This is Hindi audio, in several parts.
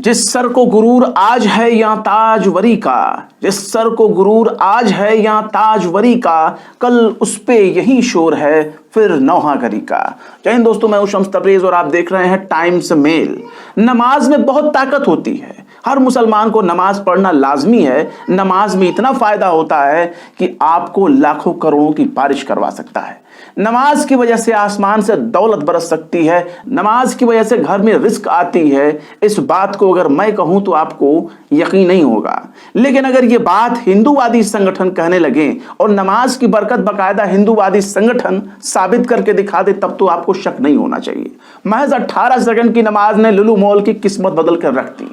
जिस सर को गुरूर आज है या ताजवरी का, जिस सर को गुरूर आज है या ताजवरी का, कल उस पे यही शोर है फिर नौहागरी का। जय हिंद दोस्तों, मैं हूं शम्स तबरेज और आप देख रहे हैं टाइम्स मेल। नमाज में बहुत ताकत होती है, हर मुसलमान को नमाज पढ़ना लाजमी है। नमाज में इतना फायदा होता है कि आपको लाखों करोड़ों की बारिश करवा सकता है। नमाज की वजह से आसमान से दौलत बरस सकती है, नमाज की वजह से घर में रिस्क आती है। इस बात को अगर मैं कहूं तो आपको यकीन नहीं होगा, लेकिन अगर ये बात हिंदूवादी संगठन कहने लगे और नमाज की बरकत बाकायदा हिंदूवादी संगठन साबित करके दिखा दे, तब तो आपको शक नहीं होना चाहिए। महज 18 सेकंड की नमाज ने लुलु मॉल की किस्मत बदल कर रख दी।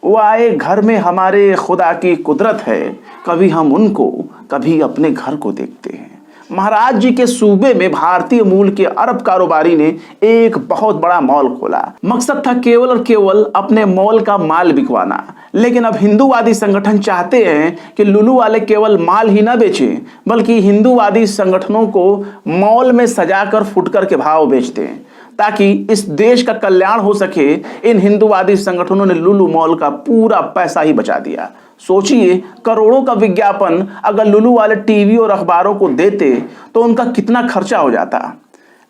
वो आए घर में हमारे खुदा की कुदरत है, कभी हम उनको कभी अपने घर को देखते हैं। महाराज जी के सूबे में भारतीय मूल के अरब कारोबारी ने एक बहुत बड़ा मॉल खोला। मकसद था केवल और केवल अपने मॉल का माल बिकवाना। लेकिन अब हिंदूवादी संगठन चाहते हैं कि लुलु वाले केवल माल ही ना बेचें, बल्कि हिंदूवादी संगठनों को मॉल में सजाकर फुटकर के भाव बेच दें, ताकि इस देश का कल्याण हो सके। इन हिंदूवादी संगठनों ने लुलु मॉल का पूरा पैसा ही बचा दिया। सोचिए, करोड़ों का विज्ञापन अगर लुलु वाले टीवी और अखबारों को देते तो उनका कितना खर्चा हो जाता।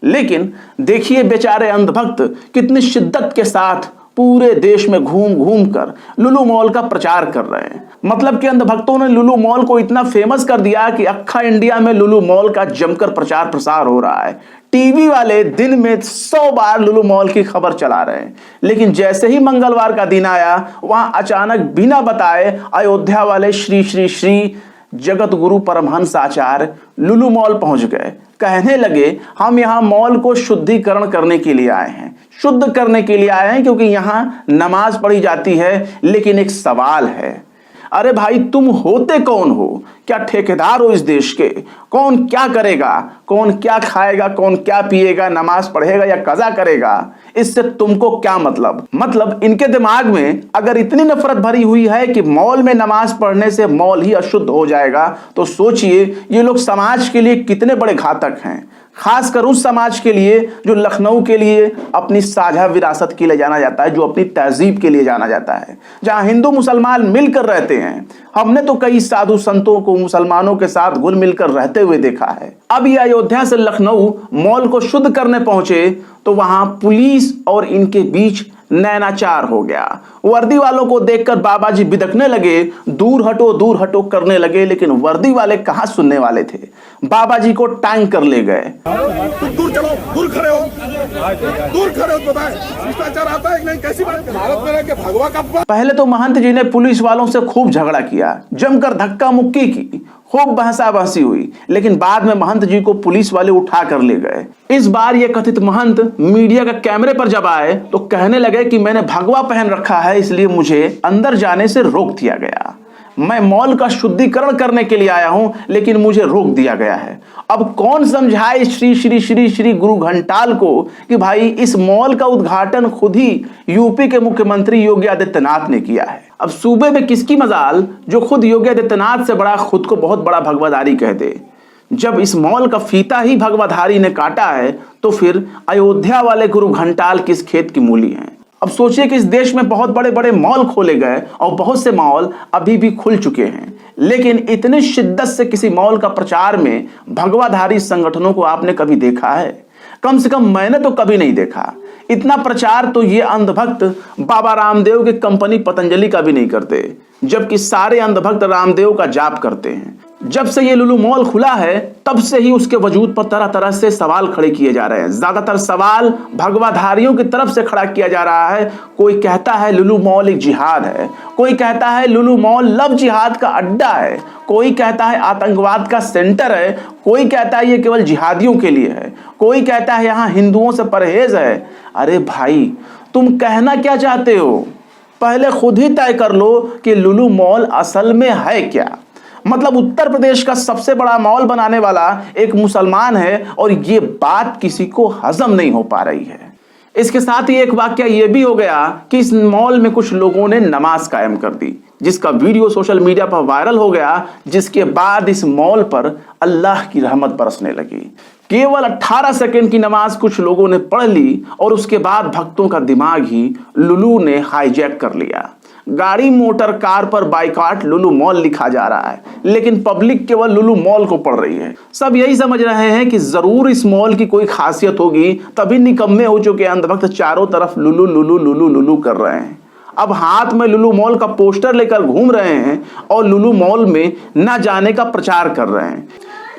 लेकिन देखिए, बेचारे अंधभक्त कितनी शिद्दत के साथ पूरे देश में घूम घूम कर लुलु मॉल का प्रचार कर रहे हैं। मतलब कि अंधभक्तों ने लुलु मॉल को इतना फेमस कर दिया कि अक्खा इंडिया में लुलु मॉल का जमकर प्रचार प्रसार हो रहा है। टीवी वाले दिन में 100 बार लुलु मॉल की खबर चला रहे हैं। लेकिन जैसे ही मंगलवार का दिन आया, वहां अचानक बिना बताए अयोध्या वाले श्री श्री श्री जगत गुरु परमहंस आचार्य लुलु मॉल पहुंच गए। कहने लगे, हम यहाँ मॉल को शुद्धिकरण करने के लिए आए हैं, शुद्ध करने के लिए आए हैं, क्योंकि यहाँ नमाज पढ़ी जाती है। लेकिन एक सवाल है, अरे भाई, तुम होते कौन हो? क्या ठेकेदार हो इस देश के? कौन क्या करेगा, कौन क्या खाएगा, कौन क्या पिएगा, नमाज पढ़ेगा या कज़ा करेगा, इससे तुमको क्या मतलब इनके दिमाग में अगर इतनी नफरत भरी हुई है कि मॉल में नमाज पढ़ने से मॉल ही अशुद्ध हो जाएगा, तो सोचिए ये लोग समाज के लिए कितने बड़े घातक हैं। खासकर उस समाज के लिए जो लखनऊ के लिए अपनी साझा विरासत के लिए जाना जाता है, जो अपनी तहजीब के लिए जाना जाता है, जहां हिंदू मुसलमान मिलकर रहते हैं। हमने तो कई साधु संतों को मुसलमानों के साथ घुल मिलकर रहते हुए देखा है। अब ये अयोध्या से लखनऊ मॉल को शुद्ध करने पहुंचे तो वहां पुलिस और इनके बीच नैनाचार हो गया। वर्दी वालों को देखकर बाबा जी बिदकने लगे, दूर हटो करने लगे। लेकिन वर्दी वाले कहां सुनने वाले थे, बाबा जी को टांग कर ले गए। दूर चलो, दूर खड़े हो, बताएं शिष्टाचार आता है कि नहीं? कैसी बात, भारत में रह के भगवा का। पहले तो महंत जी ने पुलिस वालों से खूब झगड़ा किया, जमकर धक्का मुक्की की, खूब बहसा बहसी हुई। लेकिन बाद में महंत जी को पुलिस वाले उठा कर ले गए। इस बार ये कथित महंत मीडिया के कैमरे पर जब आए तो कहने लगे कि मैंने भगवा पहन रखा है, इसलिए मुझे अंदर जाने से रोक दिया गया। मैं मॉल का शुद्धिकरण करने के लिए आया हूं, लेकिन मुझे रोक दिया गया है। अब कौन समझाए श्री श्री श्री श्री गुरु घंटाल को कि भाई, इस मॉल का उद्घाटन खुद ही यूपी के मुख्यमंत्री योगी आदित्यनाथ ने किया है। अब सूबे में किसकी मजाल जो खुद योगी आदित्यनाथ से बड़ा खुद को बहुत बड़ा भगवाधारी कह दे। जब इस मॉल का फीता ही भगवाधारी ने काटा है, तो फिर अयोध्या वाले गुरु घंटाल किस खेत की मूली हैं। अब सोचिए कि इस देश में बहुत बड़े बड़े मॉल खोले गए और बहुत से मॉल अभी भी खुल चुके हैं, लेकिन इतनी शिद्दत से किसी मॉल का प्रचार में भगवाधारी संगठनों को आपने कभी देखा है? कम से कम मैंने तो कभी नहीं देखा। इतना प्रचार तो ये अंधभक्त बाबा रामदेव की कंपनी पतंजलि का भी नहीं करते, जबकि सारे अंधभक्त रामदेव का जाप करते हैं। जब से ये लुलु मॉल खुला है, तब से ही उसके वजूद पर तरह तरह से सवाल खड़े किए जा रहे हैं। ज्यादातर सवाल भगवाधारियों की तरफ से खड़ा किया जा रहा है। कोई कहता है लुलु मॉल एक जिहाद है, कोई कहता है लुलु मॉल लव जिहाद का अड्डा है, कोई कहता है आतंकवाद का सेंटर है, कोई कहता है ये केवल जिहादियों के लिए है, कोई कहता है यहाँ हिंदुओं से परहेज है। अरे भाई, तुम कहना क्या चाहते हो? पहले खुद ही तय कर लो कि लुलु मॉल असल में है क्या। मतलब उत्तर प्रदेश का सबसे बड़ा मॉल बनाने वाला एक मुसलमान है और ये बात किसी को हजम नहीं हो पा रही है। इसके साथ ही एक वाकया ये भी हो गया कि इस मॉल में कुछ लोगों ने नमाज कायम कर दी। जिसका वीडियो सोशल मीडिया पर वायरल हो गया, जिसके बाद इस मॉल पर अल्लाह की रहमत बरसने लगी। केवल 18 सेकंड की नमाज कुछ लोगों ने पढ़ ली और उसके बाद भक्तों का दिमाग ही लुलू ने हाईजैक कर लिया। गाड़ी, मोटर, कार पर बाइकॉट लुलू मॉल लिखा जा रहा है, लेकिन पब्लिक केवल लुलू मॉल को पढ़ रही है। सब यही समझ रहे हैं कि जरूर इस मॉल की कोई खासियत होगी, तभी निकम्मे हो चुके अंधभक्त चारों तरफ लुलू लुलू लुलू लुलू कर रहे हैं। अब हाथ में लुलू मॉल का पोस्टर लेकर घूम रहे हैं और लुलू मॉल में न जाने का प्रचार कर रहे हैं।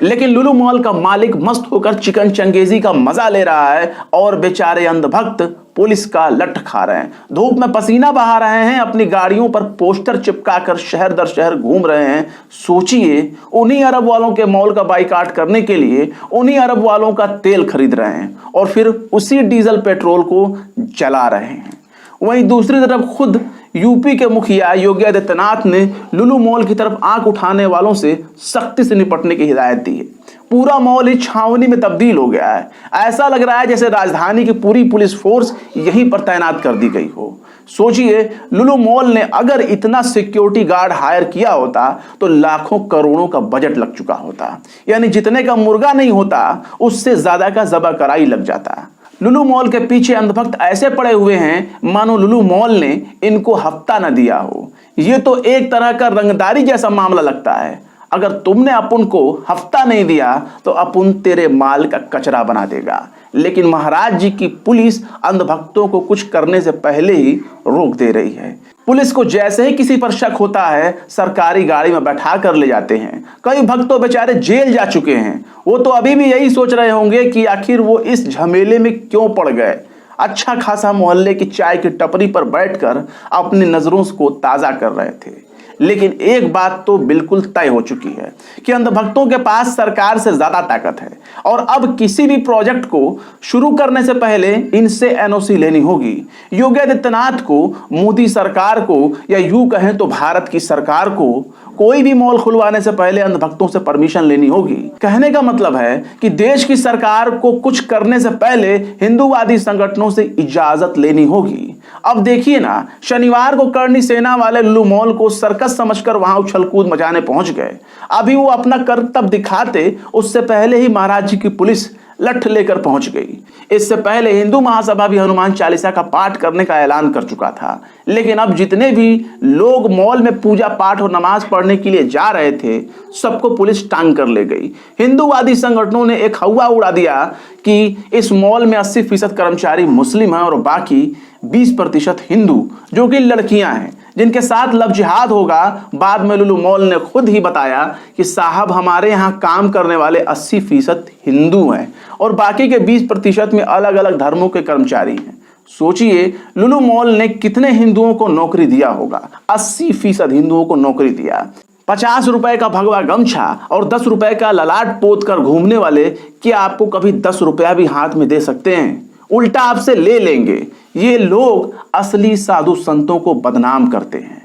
लेकिन लुलू मॉल का मालिक मस्त होकर चिकन चंगेजी का मजा ले रहा है और बेचारे अंधभक्त पुलिस का लठ खा रहे हैं, धूप में पसीना बहा रहे हैं, अपनी गाड़ियों पर पोस्टर चिपकाकर शहर दर शहर घूम रहे हैं। सोचिए, उन्हीं अरब वालों के मॉल का बाइकाट करने के लिए उन्हीं अरब वालों का तेल खरीद रहे हैं और फिर उसी डीजल पेट्रोल को जला रहे हैं। वहीं दूसरी तरफ खुद यूपी के मुखिया योगी आदित्यनाथ ने लुलू मॉल की तरफ आंख उठाने वालों से सख्ती से निपटने की हिदायत दी है। पूरा मॉल ही छावनी में तब्दील हो गया है। ऐसा लग रहा है जैसे राजधानी की पूरी पुलिस फोर्स यहीं पर तैनात कर दी गई हो। सोचिए, लुलू मॉल ने अगर इतना सिक्योरिटी गार्ड हायर किया होता तो लाखों करोड़ों का बजट लग चुका होता, यानी जितने का मुर्गा नहीं होता उससे ज्यादा का ज़बह कराई लग जाता। लुलू मॉल के पीछे अंधभक्त ऐसे पड़े हुए हैं मानो लुलू मॉल ने इनको हफ्ता न दिया हो। ये तो एक तरह का रंगदारी जैसा मामला लगता है। अगर तुमने अपन को हफ्ता नहीं दिया तो अपन तेरे माल का कचरा बना देगा। लेकिन महाराज जी की पुलिस अंधभक्तों को कुछ करने से पहले ही रोक दे रही है। पुलिस को जैसे ही किसी पर शक होता है, सरकारी गाड़ी में बैठा कर ले जाते हैं। कई भक्त तो बेचारे जेल जा चुके हैं। वो तो अभी भी यही सोच रहे होंगे कि आखिर वो इस झमेले में क्यों पड़ गए। अच्छा खासा मोहल्ले की चाय की टपरी पर बैठकर अपनी नजरों को ताजा कर रहे थे। लेकिन एक बात तो बिल्कुल तय हो चुकी है कि अंधभक्तों के पास सरकार से ज्यादा ताकत है और अब किसी भी प्रोजेक्ट को शुरू करने से पहले इनसे एनओसी लेनी होगी। योगी आदित्यनाथ को, मोदी सरकार को, या यूं कहें तो भारत की सरकार को कोई भी मॉल खुलवाने से पहले अंधभक्तों से परमिशन लेनी होगी। कहने का मतलब है कि देश की सरकार को कुछ करने से पहले हिंदूवादी संगठनों से इजाजत लेनी होगी। अब देखिए ना, शनिवार को करनी सेना वाले लुलू मॉल को सर्कस समझकर वहां उछल कूद मचाने पहुंच गए। अभी वो अपना करतब दिखाते उससे पहले ही महाराज जी की पुलिस लठ लेकर पहुंच गई। इससे पहले हिंदू महासभा भी हनुमान चालीसा का पाठ करने का ऐलान कर चुका था। लेकिन अब जितने भी लोग मॉल में पूजा पाठ और नमाज पढ़ने के लिए जा रहे थे, सबको पुलिस टांग कर ले गई। हिंदूवादी संगठनों ने एक हवा उड़ा दिया कि इस मॉल में 80% कर्मचारी मुस्लिम हैं और बाकी 20% हिंदू, जो कि लड़कियां हैं, जिनके साथ लव जिहाद होगा। बाद में लुलू मॉल ने खुद ही बताया कि साहब, हमारे यहाँ काम करने वाले 80% हिंदू हैं और बाकी के 20% में अलग अलग धर्मों के कर्मचारी हैं। सोचिए, लुलू मॉल ने कितने हिंदुओं को नौकरी दिया होगा। 80% हिंदुओं को नौकरी दिया। 50 रुपए का भगवा गमछा और 10 रुपए का ललाट पोत कर घूमने वाले क्या आपको कभी 10 रुपया भी हाथ में दे सकते हैं? उल्टा आपसे ले लेंगे। ये लोग असली साधु संतों को बदनाम करते हैं,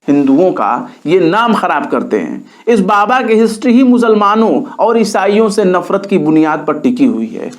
हिंदुओं का ये नाम खराब करते हैं। इस बाबा की हिस्ट्री ही मुसलमानों और ईसाइयों से नफरत की बुनियाद पर टिकी हुई है।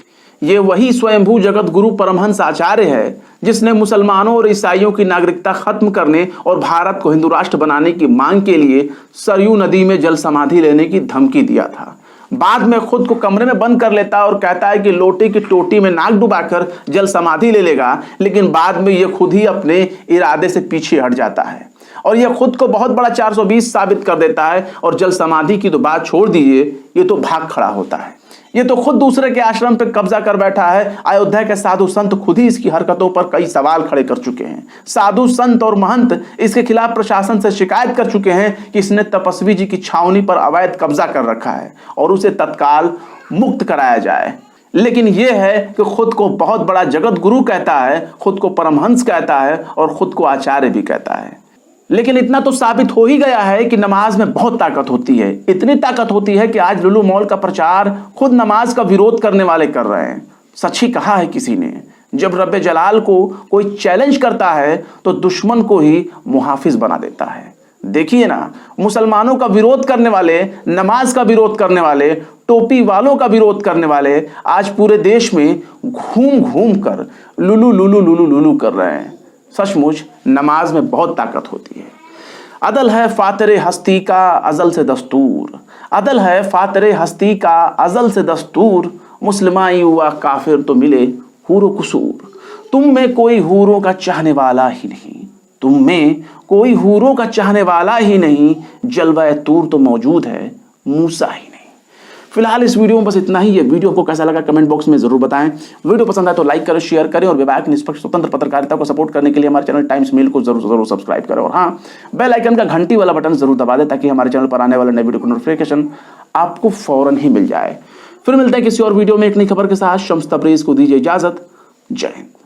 ये वही स्वयंभू जगत गुरु परमहंस आचार्य है जिसने मुसलमानों और ईसाइयों की नागरिकता खत्म करने और भारत को हिंदू राष्ट्र बनाने की मांग के लिए सरयू नदी में जल समाधि लेने की धमकी दिया था। बाद में खुद को कमरे में बंद कर लेता है और कहता है कि लोटे की टोटी में नाक डुबाकर जल समाधि ले लेगा, लेकिन बाद में यह खुद ही अपने इरादे से पीछे हट जाता है और यह खुद को बहुत बड़ा 420 साबित कर देता है और जल समाधि की तो बात छोड़ दीजिए, ये तो भाग खड़ा होता है। ये तो खुद दूसरे के आश्रम पर कब्जा कर बैठा है। अयोध्या के साधु संत खुद ही इसकी हरकतों पर कई सवाल खड़े कर चुके हैं। साधु संत और महंत इसके खिलाफ प्रशासन से शिकायत कर चुके हैं कि इसने तपस्वी जी की छावनी पर अवैध कब्जा कर रखा है और उसे तत्काल मुक्त कराया जाए। लेकिन यह है कि खुद को बहुत बड़ा जगत गुरु कहता है, खुद को परमहंस कहता है और खुद को आचार्य भी कहता है। लेकिन इतना तो साबित हो ही गया है कि नमाज में बहुत ताकत होती है। इतनी ताकत होती है कि आज लुलू मॉल का प्रचार खुद नमाज का विरोध करने वाले कर रहे हैं। सच ही कहा है किसी ने, जब रब्बे जलाल को कोई चैलेंज करता है तो दुश्मन को ही मुहाफिज बना देता है। देखिए ना, मुसलमानों का विरोध करने वाले, नमाज का विरोध करने वाले, टोपी वालों का विरोध करने वाले आज पूरे देश में घूम घूम कर लुलू लुलू लुलू लुलू कर रहे हैं। सचमुच नमाज में बहुत ताकत होती है। अदल है फातरे हस्ती का अजल से दस्तूर, अदल है फातरे हस्ती का अजल से दस्तूर, मुस्लिमाई हुआ काफिर तो मिले हूरो कुसूर। तुम में कोई हूरों का चाहने वाला ही नहीं, तुम में कोई हूरों का चाहने वाला ही नहीं, जलवा तूर तो मौजूद है मूसा ही नहीं। फिलहाल इस वीडियो में बस इतना ही। ये वीडियो को कैसा लगा कमेंट बॉक्स में जरूर बताएं। वीडियो पसंद आए तो लाइक करें, शेयर करें और विवेक निष्पक्ष स्वतंत्र पत्रकारिता को सपोर्ट करने के लिए हमारे चैनल टाइम्स मेल को जरूर सब्सक्राइब करें। और हाँ, बेल आइकन का घंटी वाला बटन जरूर दबा दें ताकि हमारे चैनल पर आने वाले नए वीडियो को नोटिफिकेशन आपको फौरन ही मिल जाए। फिर मिलते हैं किसी और वीडियो में एक नई खबर के साथ। शम्स तबरेज को दीजिए इजाजत। जय हिंद।